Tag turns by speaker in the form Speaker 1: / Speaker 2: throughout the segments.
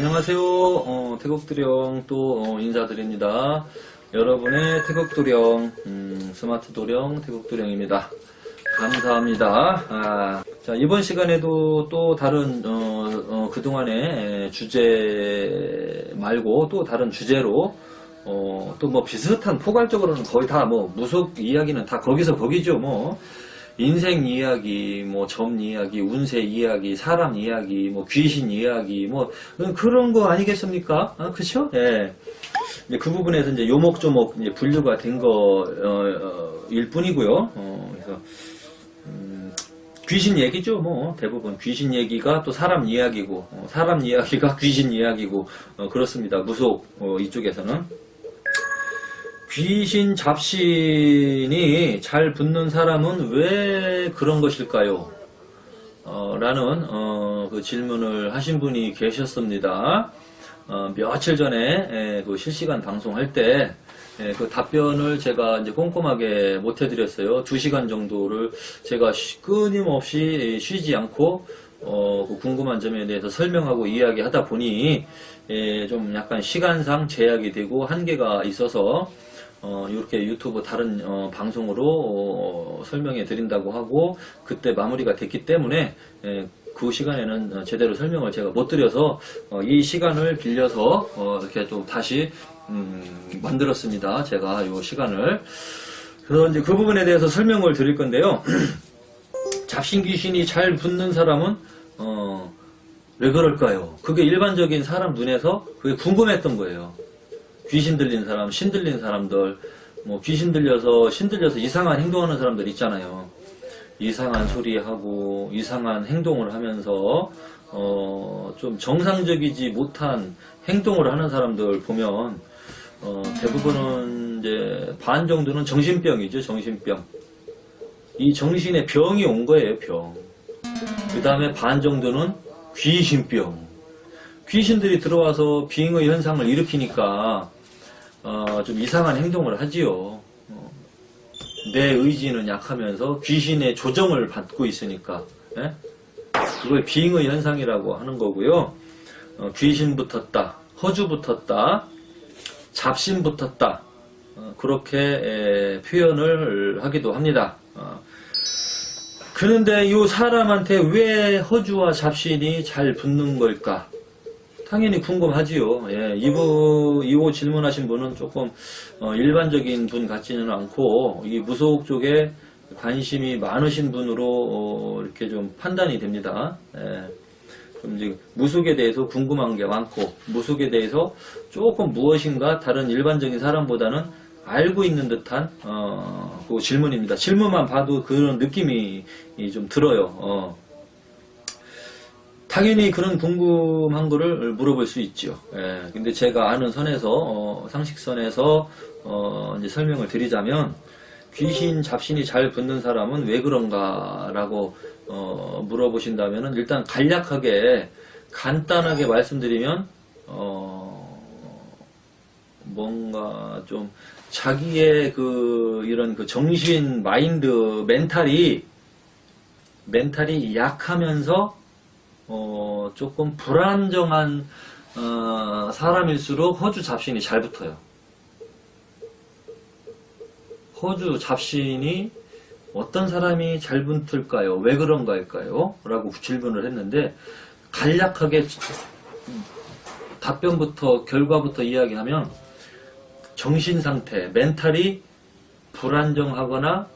Speaker 1: 안녕하세요. 태국도령 또 인사드립니다. 여러분의 태국도령 스마트 도령 태국도령입니다. 감사합니다. 자, 이번 시간에도 또 다른 그동안의 주제 말고 또 다른 주제로 또 뭐 비슷한 포괄적으로는 거의 다 뭐 무속 이야기는 다 거기서 거기죠. 뭐 인생 이야기, 뭐 점 이야기, 운세 이야기, 사람 이야기, 뭐 귀신 이야기, 뭐 그런 거 아니겠습니까? 그렇죠? 예. 이제 그 부분에서 이제 요목조목 이제 분류가 된 거일 뿐이고요. 그래서 귀신 얘기죠. 뭐 대부분 귀신 얘기가 또 사람 이야기고, 사람 이야기가 귀신 이야기고 그렇습니다. 무속 이쪽에서는. 귀신 잡신이 잘 붙는 사람은 왜 그런 것일까요? 라는 그 질문을 하신 분이 계셨습니다. 며칠 전에 그 실시간 방송할 때 그 답변을 제가 이제 꼼꼼하게 못 해드렸어요. 2시간 정도를 제가 끊임없이 쉬지 않고 그 궁금한 점에 대해서 설명하고 이야기하다 보니 좀 약간 시간상 제약이 되고 한계가 있어서 이렇게 유튜브 다른 방송으로 설명해 드린다고 하고 그때 마무리가 됐기 때문에 그 시간에는 제대로 설명을 제가 못 드려서 이 시간을 빌려서 이렇게 좀 다시 만들었습니다. 제가 이 시간을. 그래서 이제 그 부분에 대해서 설명을 드릴 건데요. 잡신 귀신이 잘 붙는 사람은 왜 그럴까요? 그게 일반적인 사람 눈에서 그게 궁금했던 거예요. 귀신 들린 사람, 신 들린 사람들, 뭐 귀신 들려서 신 들려서 이상한 행동하는 사람들 있잖아요. 이상한 소리하고 이상한 행동을 하면서 좀 정상적이지 못한 행동을 하는 사람들 보면 대부분은 이제 반 정도는 정신병이죠. 정신병. 이 정신에 병이 온 거예요. 병. 그 다음에 반 정도는 귀신병. 귀신들이 들어와서 빙의 현상을 일으키니까 좀 이상한 행동을 하지요. 내 의지는 약하면서 귀신의 조정을 받고 있으니까 그걸 빙의 현상이라고 하는 거고요. 귀신 붙었다, 허주 붙었다, 잡신 붙었다 그렇게 표현을 하기도 합니다. 그런데 이 사람한테 왜 허주와 잡신이 잘 붙는 걸까? 당연히 궁금하지요. 예, 이거 질문하신 분은 조금 일반적인 분 같지는 않고 이 무속 쪽에 관심이 많으신 분으로 이렇게 좀 판단이 됩니다. 예, 좀 이제 무속에 대해서 궁금한 게 많고 무속에 대해서 조금 무엇인가 다른 일반적인 사람보다는 알고 있는 듯한 그 질문입니다. 질문만 봐도 그런 느낌이 좀 들어요. 당연히 그런 궁금한 거를 물어볼 수 있죠. 예, 근데 제가 아는 선에서, 상식선에서, 이제 설명을 드리자면, 귀신, 잡신이 잘 붙는 사람은 왜 그런가, 라고, 물어보신다면은, 일단 간략하게, 간단하게 말씀드리면, 뭔가 좀, 자기의 이런 정신, 마인드, 멘탈이 약하면서, 조금 불안정한 사람일수록 허주 잡신이 잘 붙어요. 허주 잡신이 어떤 사람이 잘 붙을까요? 왜 그런가일까요? 라고 질문을 했는데 간략하게 답변부터 결과부터 이야기하면 정신상태, 멘탈이 불안정하거나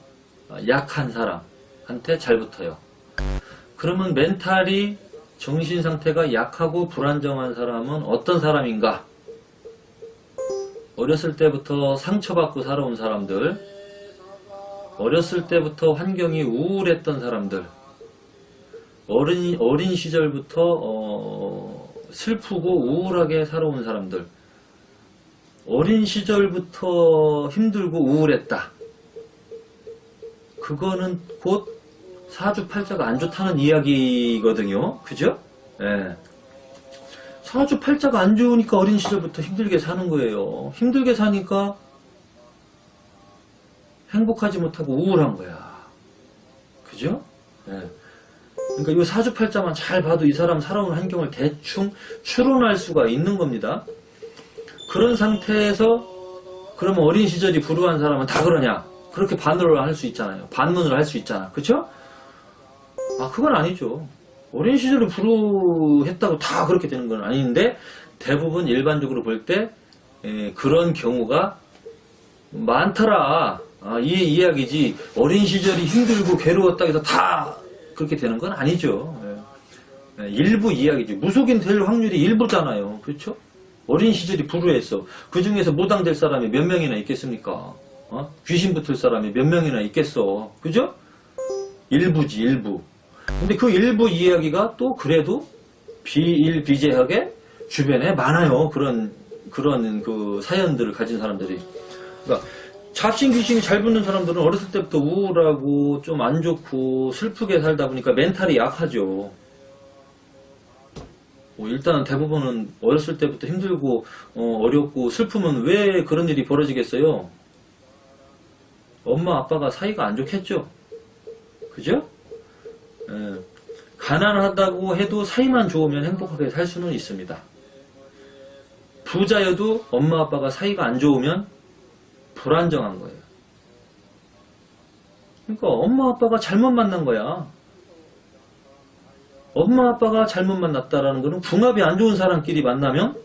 Speaker 1: 약한 사람한테 잘 붙어요. 그러면 멘탈이 정신 상태가 약하고 불안정한 사람은 어떤 사람인가? 어렸을 때부터 상처받고 살아온 사람들, 어렸을 때부터 환경이 우울했던 사람들, 어린 시절부터 슬프고 우울하게 살아온 사람들, 어린 시절부터 힘들고 우울했다. 그거는 곧 사주팔자가 안 좋다는 이야기거든요. 그죠? 예. 사주팔자가 안 좋으니까 어린 시절부터 힘들게 사는 거예요. 힘들게 사니까 행복하지 못하고 우울한 거야. 그죠? 예. 그러니까 이 사주팔자만 잘 봐도 이 사람 살아온 환경을 대충 추론할 수가 있는 겁니다. 그런 상태에서 그러면 어린 시절이 불우한 사람은 다 그러냐? 그렇게 반론을 할 수 있잖아요. 반문을 할 수 있잖아. 그쵸? 아, 그건 아니죠. 어린 시절이 불우했다고 다 그렇게 되는 건 아닌데, 대부분 일반적으로 볼 때 그런 경우가 많더라. 아, 이 이야기지. 어린 시절이 힘들고 괴로웠다 해서 다 그렇게 되는 건 아니죠. 일부 이야기지. 무속인 될 확률이 일부잖아요. 그렇죠? 어린 시절이 불우했어. 그 중에서 무당될 사람이 몇 명이나 있겠습니까? 귀신 붙을 사람이 몇 명이나 있겠어. 그죠? 일부지, 일부. 근데 그 일부 이야기가 또 그래도 비일비재하게 주변에 많아요. 그런 그 사연들을 가진 사람들이. 그러니까 잡신 귀신이 잘 붙는 사람들은 어렸을 때부터 우울하고 좀 안 좋고 슬프게 살다 보니까 멘탈이 약하죠. 일단 대부분은 어렸을 때부터 힘들고 어렵고 슬프면 왜 그런 일이 벌어지겠어요? 엄마 아빠가 사이가 안 좋겠죠. 그죠? 가난하다고 해도 사이만 좋으면 행복하게 살 수는 있습니다. 부자여도 엄마 아빠가 사이가 안 좋으면 불안정한 거예요. 그러니까 엄마 아빠가 잘못 만난 거야. 엄마 아빠가 잘못 만났다라는 거는 궁합이 안 좋은 사람끼리 만나면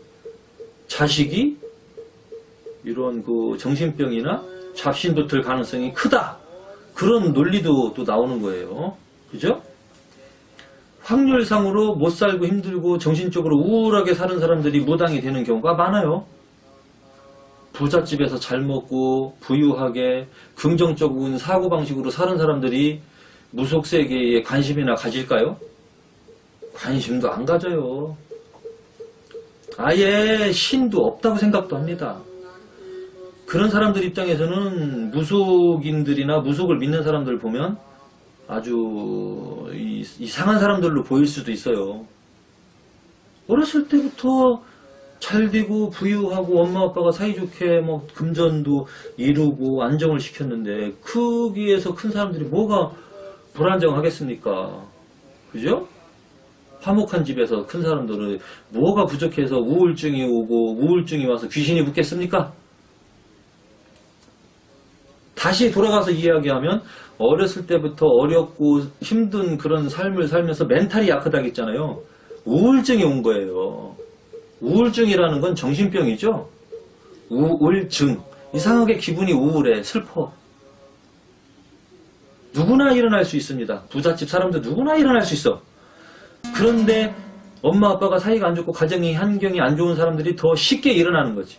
Speaker 1: 자식이 이런 그 정신병이나 잡신 붙을 가능성이 크다. 그런 논리도 또 나오는 거예요. 그죠? 확률상으로 못 살고 힘들고 정신적으로 우울하게 사는 사람들이 무당이 되는 경우가 많아요. 부잣집에서 잘 먹고 부유하게 긍정적인 사고방식으로 사는 사람들이 무속세계에 관심이나 가질까요? 관심도 안 가져요. 아예 신도 없다고 생각도 합니다. 그런 사람들 입장에서는 무속인들이나 무속을 믿는 사람들 보면 아주 이상한 사람들로 보일 수도 있어요. 어렸을 때부터 잘 되고 부유하고 엄마 아빠가 사이좋게 뭐 금전도 이루고 안정을 시켰는데 거기에서 큰 사람들이 뭐가 불안정하겠습니까? 그죠? 화목한 집에서 큰 사람들은 뭐가 부족해서 우울증이 오고 우울증이 와서 귀신이 붙겠습니까? 다시 돌아가서 이야기하면 어렸을 때부터 어렵고 힘든 그런 삶을 살면서 멘탈이 약하다고 했잖아요. 우울증이 온 거예요. 우울증이라는 건 정신병이죠. 우울증. 이상하게 기분이 우울해. 슬퍼. 누구나 일어날 수 있습니다. 부잣집 사람들 누구나 일어날 수 있어. 그런데 엄마 아빠가 사이가 안 좋고 가정이 환경이 안 좋은 사람들이 더 쉽게 일어나는 거지.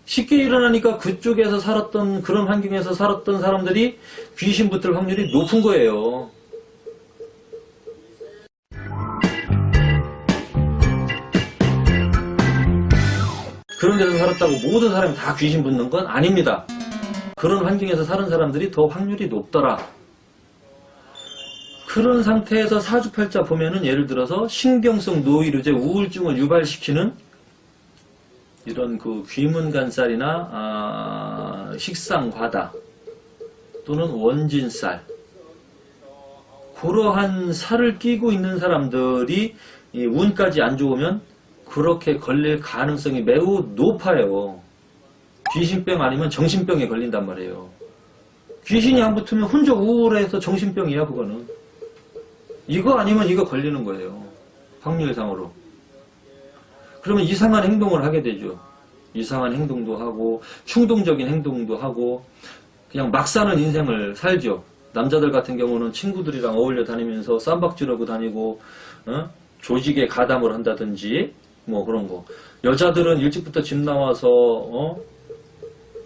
Speaker 1: 쉽게 일어나니까 그쪽에서 살았던 그런 환경에서 살았던 사람들이 귀신 붙을 확률이 높은 거예요. 그런 데서 살았다고 모든 사람이 다 귀신 붙는 건 아닙니다. 그런 환경에서 사는 사람들이 더 확률이 높더라. 그런 상태에서 사주팔자 보면은 예를 들어서 신경성 노이로제 우울증을 유발시키는 이런 그 귀문간살이나 식상과다 또는 원진살 그러한 살을 끼고 있는 사람들이 이 운까지 안 좋으면 그렇게 걸릴 가능성이 매우 높아요. 귀신병 아니면 정신병에 걸린단 말이에요. 귀신이 안 붙으면 혼자 우울해서 정신병이야 그거는. 이거 아니면 이거 걸리는 거예요. 확률상으로. 그러면 이상한 행동을 하게 되죠. 이상한 행동도 하고 충동적인 행동도 하고 그냥 막 사는 인생을 살죠. 남자들 같은 경우는 친구들이랑 어울려 다니면서 쌈박질하고 다니고 조직에 가담을 한다든지 뭐 그런 거. 여자들은 일찍부터 집 나와서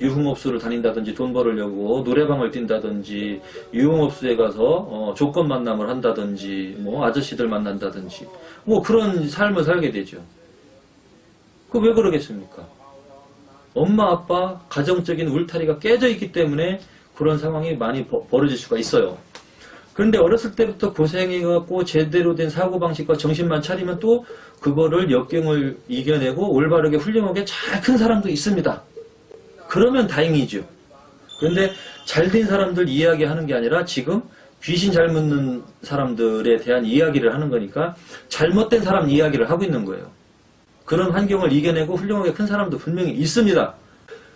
Speaker 1: 유흥업소를 다닌다든지 돈 벌으려고 노래방을 뛴다든지 유흥업소에 가서 조건 만남을 한다든지 뭐 아저씨들 만난다든지 뭐 그런 삶을 살게 되죠. 그 왜 그러겠습니까? 엄마 아빠 가정적인 울타리가 깨져 있기 때문에 그런 상황이 많이 벌어질 수가 있어요. 그런데 어렸을 때부터 고생해갖고 제대로 된 사고방식과 정신만 차리면 또 그거를 역경을 이겨내고 올바르게 훌륭하게 잘 큰 사람도 있습니다. 그러면 다행이죠. 그런데 잘된 사람들 이야기하는 게 아니라 지금 귀신 잘 묻는 사람들에 대한 이야기를 하는 거니까 잘못된 사람 이야기를 하고 있는 거예요. 그런 환경을 이겨내고 훌륭하게 큰 사람도 분명히 있습니다.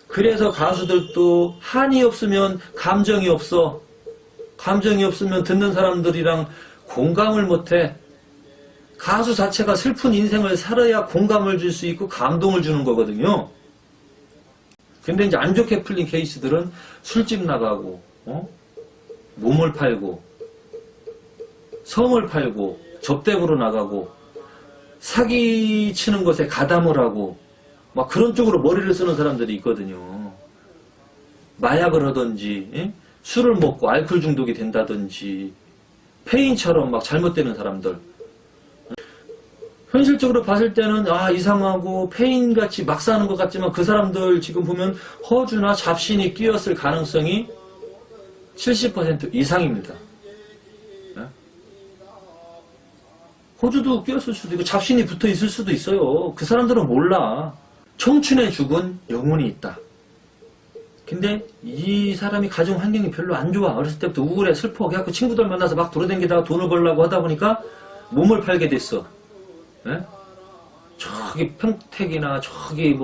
Speaker 1: 그래서 가수들도 한이 없으면 감정이 없어. 감정이 없으면 듣는 사람들이랑 공감을 못해. 가수 자체가 슬픈 인생을 살아야 공감을 줄 수 있고 감동을 주는 거거든요. 근데 이제 안 좋게 풀린 케이스들은 술집 나가고, 몸을 팔고, 성을 팔고, 접대부로 나가고, 사기 치는 것에 가담을 하고, 막 그런 쪽으로 머리를 쓰는 사람들이 있거든요. 마약을 하든지, 술을 먹고 알코올 중독이 된다든지, 폐인처럼 막 잘못되는 사람들. 현실적으로 봤을 때는 이상하고 폐인같이 막 사는 것 같지만 그 사람들 지금 보면 허주나 잡신이 끼었을 가능성이 70% 이상입니다. 호주도 끼었을 수도 있고 잡신이 붙어 있을 수도 있어요. 그 사람들은 몰라. 청춘에 죽은 영혼이 있다. 근데 이 사람이 가정 환경이 별로 안 좋아. 어렸을 때부터 우울해, 슬퍼. 그래갖고 친구들 만나서 막 돌아다니다가 돈을 벌려고 하다 보니까 몸을 팔게 됐어. 저기 평택이나 저기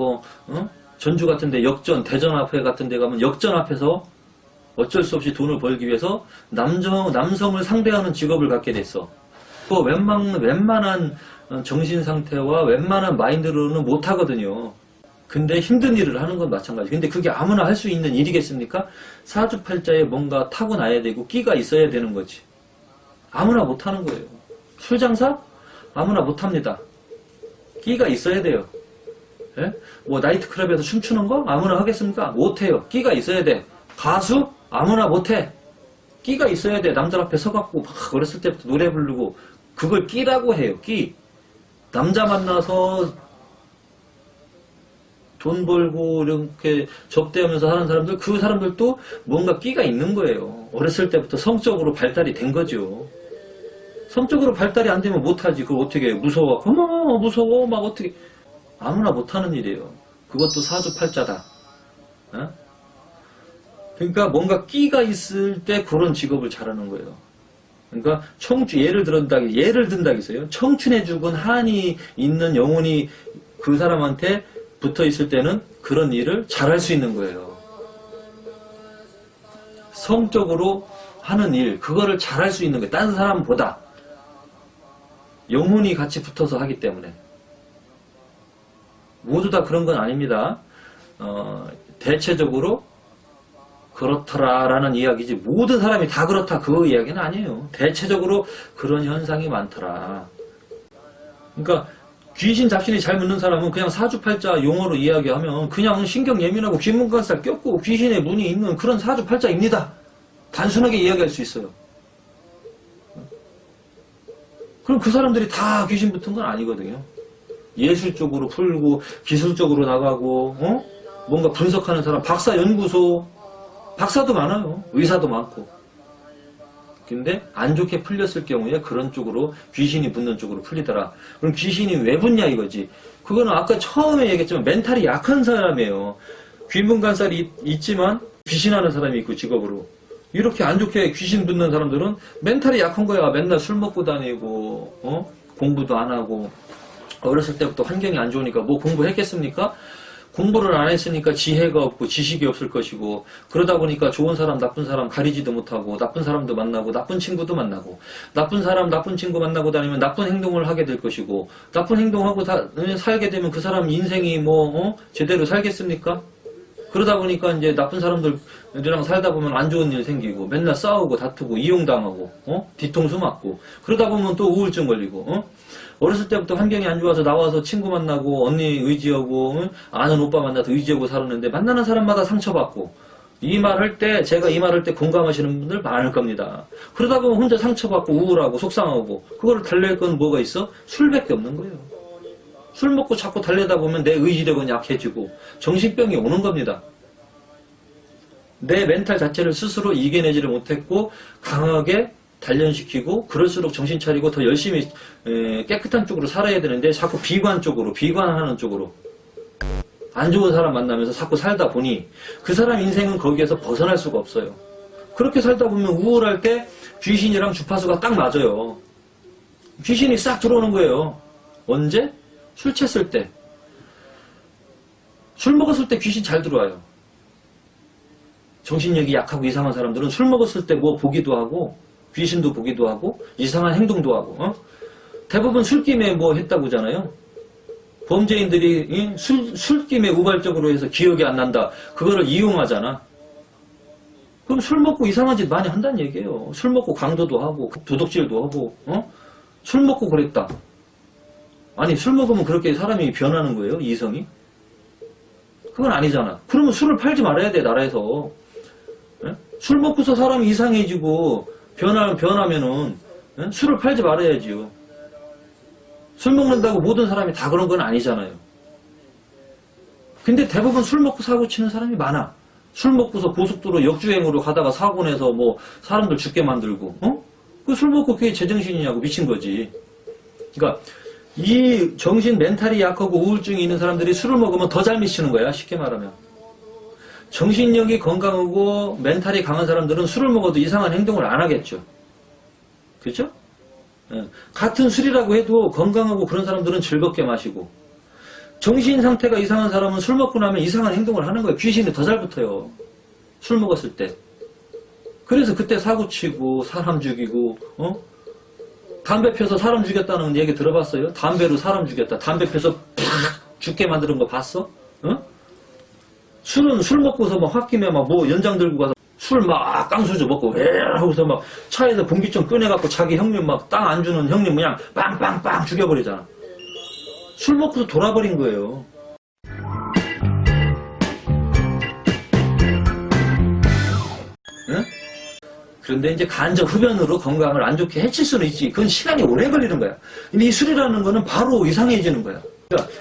Speaker 1: 전주 같은데 역전, 대전 앞에 같은데 가면 역전 앞에서 어쩔 수 없이 돈을 벌기 위해서 남성을 상대하는 직업을 갖게 됐어. 그 웬만한 정신 상태와 웬만한 마인드로는 못 하거든요. 근데 힘든 일을 하는 건 마찬가지. 근데 그게 아무나 할 수 있는 일이겠습니까? 사주팔자에 뭔가 타고나야 되고 끼가 있어야 되는 거지. 아무나 못 하는 거예요. 술장사? 아무나 못 합니다. 끼가 있어야 돼요. 예? 나이트클럽에서 춤추는 거? 아무나 하겠습니까? 못 해요. 끼가 있어야 돼. 가수? 아무나 못 해. 끼가 있어야 돼. 남들 앞에 서갖고 막 어렸을 때부터 노래 부르고 그걸 끼라고 해요. 끼. 남자 만나서 돈 벌고 이렇게 접대하면서 하는 사람들, 그 사람들도 뭔가 끼가 있는 거예요. 어렸을 때부터 성적으로 발달이 된 거죠. 성적으로 발달이 안 되면 못하지. 그걸 어떻게 해요? 무서워. 어머 무서워. 막 어떻게. 아무나 못하는 일이에요. 그것도 사주팔자다. 그러니까 뭔가 끼가 있을 때 그런 직업을 잘하는 거예요. 그러니까 예를 든다겠어요. 청춘에 죽은 한이 있는 영혼이 그 사람한테 붙어 있을 때는 그런 일을 잘할 수 있는 거예요. 성적으로 하는 일, 그거를 잘할 수 있는 거예요. 다른 사람보다. 영혼이 같이 붙어서 하기 때문에. 모두 다 그런 건 아닙니다. 대체적으로 그렇더라라는 이야기지 모든 사람이 다 그렇다 그 이야기는 아니에요. 대체적으로 그런 현상이 많더라. 그러니까 귀신 잡신이 잘 묻는 사람은 그냥 사주팔자 용어로 이야기하면 그냥 신경 예민하고 귀문관살 꼈고 귀신의 문이 있는 그런 사주팔자입니다. 단순하게 이야기할 수 있어요. 그럼 그 사람들이 다 귀신 붙은 건 아니거든요. 예술적으로 풀고 기술적으로 나가고 뭔가 분석하는 사람, 박사도 많아요. 의사도 많고. 근데 안 좋게 풀렸을 경우에 그런 쪽으로 귀신이 붙는 쪽으로 풀리더라. 그럼 귀신이 왜 붙냐 이거지. 그거는 아까 처음에 얘기했지만 멘탈이 약한 사람이에요. 귀문관살이 있지만 귀신하는 사람이 있고 직업으로. 이렇게 안 좋게 귀신 붙는 사람들은 멘탈이 약한 거야. 맨날 술 먹고 다니고 공부도 안 하고 어렸을 때부터 환경이 안 좋으니까 뭐 공부했겠습니까? 공부를 안 했으니까 지혜가 없고 지식이 없을 것이고 그러다 보니까 좋은 사람 나쁜 사람 가리지도 못하고 나쁜 사람도 만나고 나쁜 친구도 만나고 나쁜 사람 나쁜 친구 만나고 다니면 나쁜 행동을 하게 될 것이고 나쁜 행동하고 살게 되면 그 사람 인생이 제대로 살겠습니까? 그러다 보니까 이제 나쁜 사람들이랑 살다 보면 안 좋은 일 생기고 맨날 싸우고 다투고 이용당하고 뒤통수 맞고 그러다 보면 또 우울증 걸리고 어렸을 때부터 환경이 안 좋아서 나와서 친구 만나고 언니 의지하고 아는 오빠 만나서 의지하고 살았는데 만나는 사람마다 상처받고 제가 이 말 할 때 공감하시는 분들 많을 겁니다. 그러다 보면 혼자 상처받고 우울하고 속상하고 그거를 달랠 건 뭐가 있어? 술밖에 없는 거예요. 술 먹고 자꾸 달래다 보면 내 의지력은 약해지고 정신병이 오는 겁니다. 내 멘탈 자체를 스스로 이겨내지를 못했고 강하게 단련시키고 그럴수록 정신 차리고 더 열심히 깨끗한 쪽으로 살아야 되는데 자꾸 비관하는 쪽으로 안 좋은 사람 만나면서 자꾸 살다 보니 그 사람 인생은 거기에서 벗어날 수가 없어요. 그렇게 살다 보면 우울할 때 귀신이랑 주파수가 딱 맞아요. 귀신이 싹 들어오는 거예요. 언제? 술 챘을 때. 술 먹었을 때 귀신 잘 들어와요. 정신력이 약하고 이상한 사람들은 술 먹었을 때 뭐 보기도 하고 귀신도 보기도 하고 이상한 행동도 하고 대부분 술김에 뭐 했다고 하잖아요. 범죄인들이 술김에 우발적으로 해서 기억이 안 난다. 그거를 이용하잖아. 그럼 술 먹고 이상한 짓 많이 한다는 얘기예요. 술 먹고 강도도 하고 도둑질도 하고 술 먹고 그랬다. 아니 술 먹으면 그렇게 사람이 변하는 거예요? 이성이? 그건 아니잖아. 그러면 술을 팔지 말아야 돼 나라에서. 술 먹고서 사람이 이상해지고 변하면은 술을 팔지 말아야지요. 술 먹는다고 모든 사람이 다 그런 건 아니잖아요. 근데 대부분 술 먹고 사고 치는 사람이 많아. 술 먹고서 고속도로 역주행으로 가다가 사고 내서 뭐 사람들 죽게 만들고 그 술 먹고 그게 제정신이냐고 미친 거지. 그러니까 이 정신 멘탈이 약하고 우울증이 있는 사람들이 술을 먹으면 더 잘 미치는 거야. 쉽게 말하면. 정신력이 건강하고 멘탈이 강한 사람들은 술을 먹어도 이상한 행동을 안 하겠죠. 그렇죠? 같은 술이라고 해도 건강하고 그런 사람들은 즐겁게 마시고 정신 상태가 이상한 사람은 술 먹고 나면 이상한 행동을 하는 거예요. 귀신이 더 잘 붙어요. 술 먹었을 때. 그래서 그때 사고치고 사람 죽이고 담배 펴서 사람 죽였다는 얘기 들어봤어요? 담배로 사람 죽였다. 담배 펴서 팍 죽게 만드는 거 봤어? 술은 술 먹고서 막 홧김에 막 뭐 연장 들고 가서 술 막 깡수저 먹고 왜 하고서 막 차에서 공기총 꺼내갖고 자기 형님 막 땅 안 주는 형님 그냥 빵빵빵 죽여버리잖아. 술 먹고서 돌아버린 거예요. 응? 그런데 이제 간접 흡연으로 건강을 안 좋게 해칠 수는 있지. 그건 시간이 오래 걸리는 거야. 근데 이 술이라는 거는 바로 이상해지는 거야. 그러니까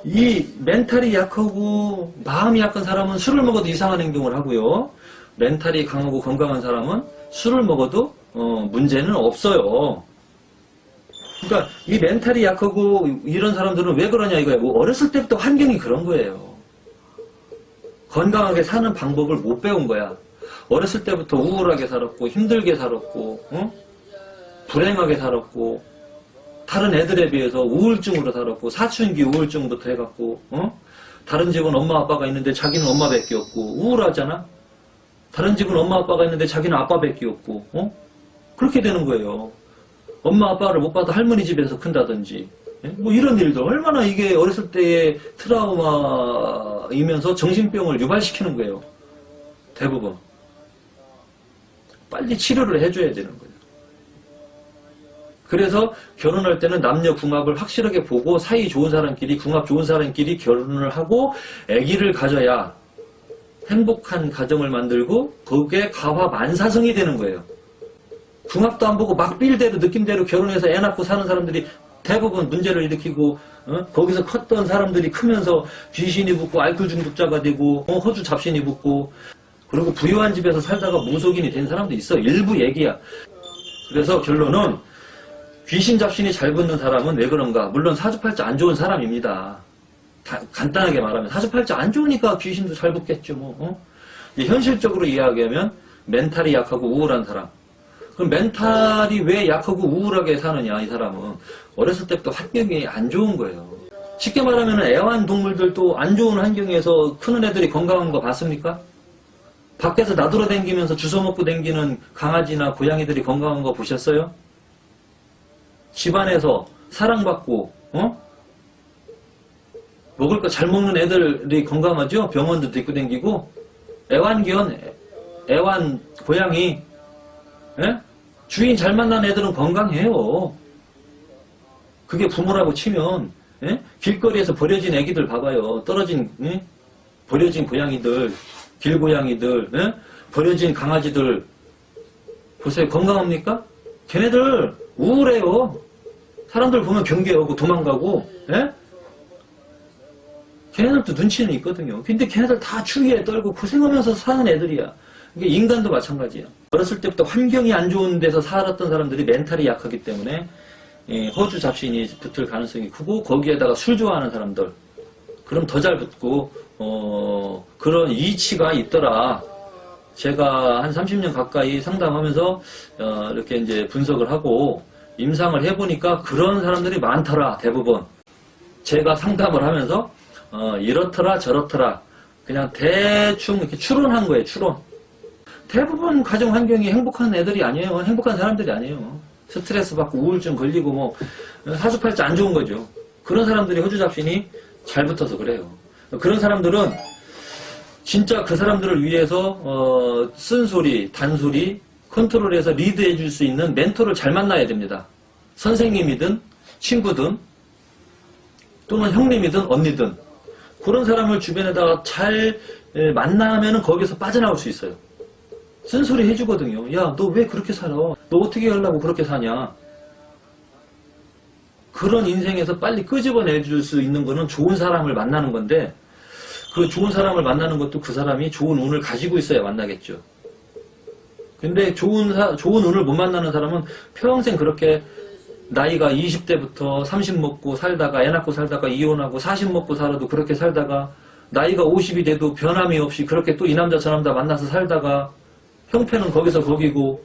Speaker 1: 이 멘탈이 약하고 마음이 약한 사람은 술을 먹어도 이상한 행동을 하고요. 멘탈이 강하고 건강한 사람은 술을 먹어도 문제는 없어요. 그러니까 이 멘탈이 약하고 이런 사람들은 왜 그러냐 이거야. 뭐 어렸을 때부터 환경이 그런 거예요. 건강하게 사는 방법을 못 배운 거야. 어렸을 때부터 우울하게 살았고 힘들게 살았고 불행하게 살았고 다른 애들에 비해서 우울증으로 살았고 사춘기 우울증부터 해갖고 다른 집은 엄마 아빠가 있는데 자기는 엄마밖에 없고 우울하잖아. 다른 집은 엄마 아빠가 있는데 자기는 아빠밖에 없고 그렇게 되는 거예요. 엄마 아빠를 못 봐도 할머니 집에서 큰다든지 뭐 이런 일들 얼마나 이게 어렸을 때의 트라우마이면서 정신병을 유발시키는 거예요. 대부분 빨리 치료를 해줘야 되는 거예요. 그래서 결혼할 때는 남녀 궁합을 확실하게 보고 사이 좋은 사람끼리 궁합 좋은 사람끼리 결혼을 하고 아기를 가져야 행복한 가정을 만들고 그게 가화만사성이 되는 거예요. 궁합도 안 보고 막 빌대로 느낌대로 결혼해서 애 낳고 사는 사람들이 대부분 문제를 일으키고 거기서 컸던 사람들이 크면서 귀신이 붙고 알코올 중독자가 되고 허주 잡신이 붙고 그리고 부유한 집에서 살다가 무속인이 된 사람도 있어. 일부 얘기야. 그래서 결론은 귀신 잡신이 잘 붙는 사람은 왜 그런가? 물론 사주팔자 안 좋은 사람입니다. 간단하게 말하면 사주팔자 안 좋으니까 귀신도 잘 붙겠죠. 뭐. 현실적으로 이야기하면 멘탈이 약하고 우울한 사람. 그럼 멘탈이 왜 약하고 우울하게 사느냐 이 사람은 어렸을 때부터 환경이 안 좋은 거예요. 쉽게 말하면 애완동물들도 안 좋은 환경에서 크는 애들이 건강한 거 봤습니까? 밖에서 나돌아다니면서 주워먹고 다니는 강아지나 고양이들이 건강한 거 보셨어요? 집안에서 사랑받고 먹을 거 잘 먹는 애들이 건강하죠? 병원도 데리고 다니고 애완 고양이 주인 잘 만난 애들은 건강해요. 그게 부모라고 치면 길거리에서 버려진 애기들 봐봐요. 버려진 고양이들 길고양이들 버려진 강아지들 보세요. 건강합니까? 걔네들 우울해요. 사람들 보면 경계하고 도망가고 걔네들도 눈치는 있거든요. 근데 걔네들 다 추위에 떨고 고생하면서 사는 애들이야. 이게 인간도 마찬가지야. 어렸을 때부터 환경이 안 좋은 데서 살았던 사람들이 멘탈이 약하기 때문에 허주 잡신이 붙을 가능성이 크고 거기에다가 술 좋아하는 사람들 그럼 더 잘 붙고 그런 이치가 있더라. 제가 한 30년 가까이 상담하면서 이렇게 이제 분석을 하고 임상을 해보니까 그런 사람들이 많더라. 대부분 제가 상담을 하면서 이렇더라 저렇더라 그냥 대충 이렇게 추론한 거예요. 추론. 대부분 가정 환경이 행복한 애들이 아니에요. 행복한 사람들이 아니에요. 스트레스 받고 우울증 걸리고 뭐 사주팔자 안 좋은 거죠. 그런 사람들이 호주잡신이 잘 붙어서 그래요. 그런 사람들은 진짜 그 사람들을 위해서 쓴소리, 단소리, 컨트롤해서 리드해 줄 수 있는 멘토를 잘 만나야 됩니다. 선생님이든 친구든 또는 형님이든 언니든 그런 사람을 주변에다가 잘 만나면 거기서 빠져나올 수 있어요. 쓴소리 해주거든요. 야, 너 왜 그렇게 살아? 너 어떻게 하려고 그렇게 사냐? 그런 인생에서 빨리 끄집어내줄 수 있는 거는 좋은 사람을 만나는 건데 그 좋은 사람을 만나는 것도 그 사람이 좋은 운을 가지고 있어야 만나겠죠. 근데 좋은 운을 못 만나는 사람은 평생 그렇게 나이가 20대부터 30 먹고 살다가 애 낳고 살다가 이혼하고 40 먹고 살아도 그렇게 살다가 나이가 50이 돼도 변함이 없이 그렇게 또 이 남자 저 남자 만나서 살다가 형편은 거기서 거기고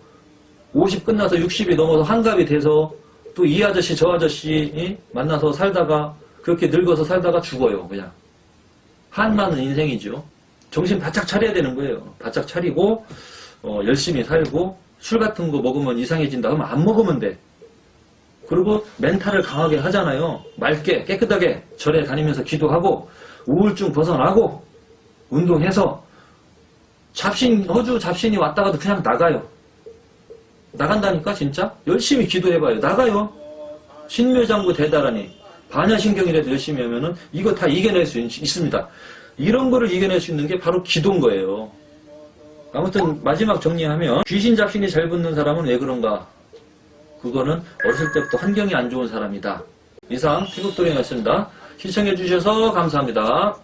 Speaker 1: 50 끝나서 60이 넘어서 환갑이 돼서 또 이 아저씨 저 아저씨 만나서 살다가 그렇게 늙어서 살다가 죽어요. 그냥 한많은 인생이죠. 정신 바짝 차려야 되는 거예요. 바짝 차리고 열심히 살고 술 같은 거 먹으면 이상해진다 하면 안 먹으면 돼. 그리고 멘탈을 강하게 하잖아요. 맑게 깨끗하게 절에 다니면서 기도하고 우울증 벗어나고 운동해서 호주 잡신이 왔다가도 그냥 나가요. 나간다니까 진짜 열심히 기도해봐요. 나가요. 신묘장구 대다라니 반야신경이라도 열심히 하면은 이거 다 이겨낼 수 있습니다. 이런 거를 이겨낼 수 있는 게 바로 기도인 거예요. 아무튼 마지막 정리하면 귀신 잡신이 잘 붙는 사람은 왜 그런가? 그거는 어렸을 때부터 환경이 안 좋은 사람이다. 이상 피국도령이었습니다. 시청해 주셔서 감사합니다.